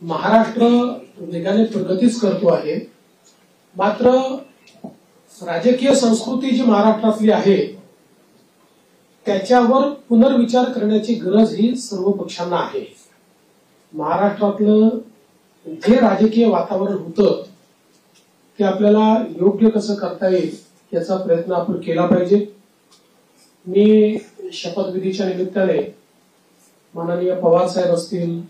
महाराष्ट्र वेगाने प्रगतीच करतो आहे, मात्र राजकीय संस्कृती जी महाराष्ट्रातली आहे त्याच्यावर पुनर्विचार करण्याची गरज ही सर्व पक्षांना आहे। महाराष्ट्रातलं जे राजकीय वातावरण होतं ते आपल्याला योग्य कसं करता येईल याचा प्रयत्न आपण केला पाहिजे। मी शपथविधीच्या निमित्ताने माननीय पवार साहेब असतील,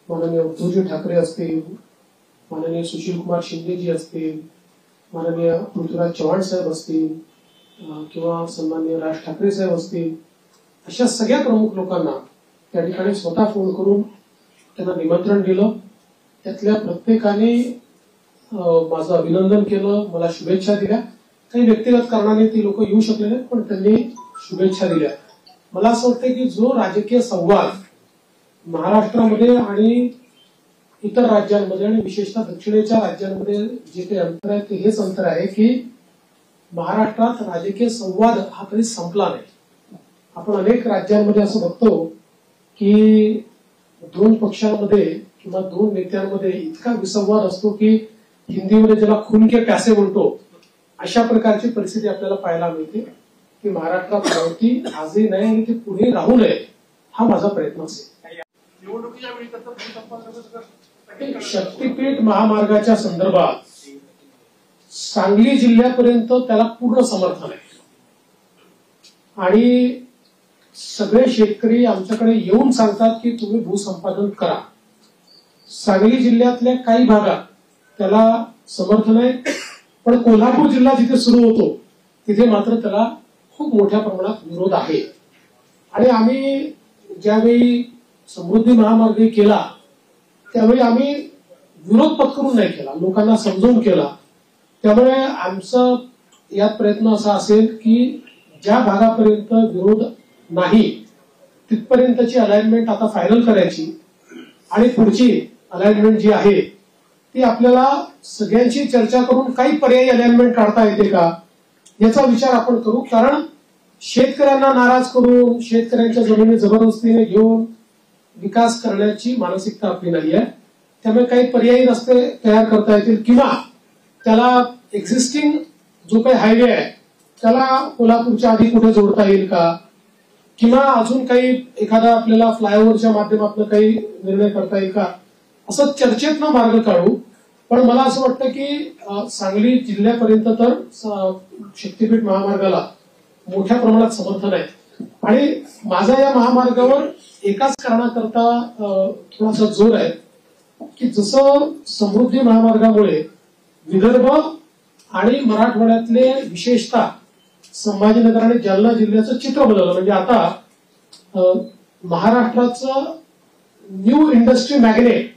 माननीय उद्धवजी ठाकरे असतील, माननीय सुशीलकुमार शिंदेजी असतील, माननीय पृथ्वीराज चव्हाण साहेब असतील किंवा सन्माननीय राज ठाकरे साहेब असतील, अशा सगळ्या प्रमुख लोकांना त्या ठिकाणी स्वतः फोन करून त्यांना निमंत्रण दिलं। त्यातल्या प्रत्येकाने माझं अभिनंदन केलं, मला शुभेच्छा दिल्या। काही व्यक्तिगत कारणाने ती लोक येऊ शकले नाहीत, पण त्यांनी शुभेच्छा दिल्या। मला असं वाटतं की जो राजकीय संवाद महाराष्ट्रामध्ये आणि इतर राज्यांमध्ये आणि विशेषतः दक्षिणेच्या राज्यांमध्ये जे काही अंतर आहे ते हेच अंतर आहे की महाराष्ट्रात राजकीय संवाद हा कधी संपला नाही। आपण अनेक राज्यांमध्ये असं बघतो की दोन पक्षांमध्ये किंवा दोन नेत्यांमध्ये इतका विसंवाद असतो की हिंदीमध्ये ज्याला खून के प्यासे म्हणतो अशा प्रकारची परिस्थिती आपल्याला पाहायला मिळते की महाराष्ट्रात नव्हती, आजही नाही आणि ती पुढे राहू नये हा माझा प्रयत्न असेल। शक्तीपीठ महामार्गाच्या संदर्भात सांगली जिल्ह्यापर्यंत त्याला पूर्ण समर्थन आहे आणि सगळे शेतकरी आमच्याकडे येऊन सांगतात की तुम्ही भूसंपादन करा। सांगली जिल्ह्यातल्या काही भागात त्याला समर्थन आहे, पण कोल्हापूर जिल्हा जिथे सुरू होतो तिथे मात्र त्याला खूप मोठ्या प्रमाणात विरोध आहे। आणि आम्ही ज्यावेळी समृद्धी महामार्ग केला त्यावेळी आम्ही विरोध पत्करून नाही केला, लोकांना समजावून केला। त्यामुळे आमचा यात प्रयत्न असा असेल की ज्या भागापर्यंत विरोध नाही तिथपर्यंतची अलाइनमेंट आता फायनल करायची आणि पुढची अलाइनमेंट जी आहे ती आपल्याला सगळ्यांची चर्चा करून काही पर्यायी अलाइनमेंट काढता येते का याचा विचार आपण करू। कारण शेतकऱ्यांना नाराज करून शेतकऱ्यांच्या जमिनी जबरदस्तीने घेऊन विकास करण्याची मानसिकता आपली नाही आहे। त्यामुळे काही पर्यायी रस्ते तयार करता येतील किंवा त्याला एक्झिस्टिंग जो काही हायवे आहे त्याला कोल्हापूरच्या आधी कुठे जोडता येईल का, किंवा अजून काही एखादा आपल्याला फ्लायओव्हरच्या माध्यमातून काही निर्णय करता येईल का, असं चर्चेतनं मार्ग काढू। पण मला असं वाटतं की सांगली जिल्ह्यापर्यंत तर शक्तीपीठ महामार्गाला मोठ्या प्रमाणात समर्थन आहे आणि माझा या महामार्गावर एकाच कारणाकरता थोडासा जोर आहे की जसं समृद्धी महामार्गामुळे विदर्भ आणि मराठवाड्यातले विशेषतः संभाजीनगर आणि जालना जिल्ह्याचं चित्र बदललं। म्हणजे आता महाराष्ट्राचं न्यू इंडस्ट्री मॅग्नेट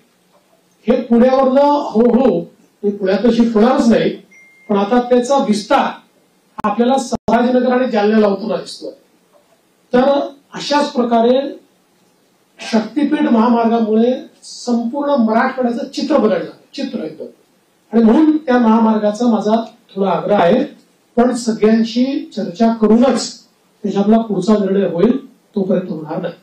हे पुण्यावरनं हळूहळू पुण्यात शिफ्ट होणारच नाही, पण आता त्याचा विस्तार आपल्याला संभाजीनगर आणि जालन्याला होताना दिसतोय। तर अशाच प्रकारे शक्तीपीठ महामार्गामुळे संपूर्ण मराठवाड्याचं चित्र बदलणार, चित्र एकदम। आणि म्हणून त्या महामार्गाचा माझा थोडा आग्रह आहे, पण सगळ्यांशी चर्चा करूनच त्याच्यातला पुढचा निर्णय होईल, तोपर्यंत होणार नाही।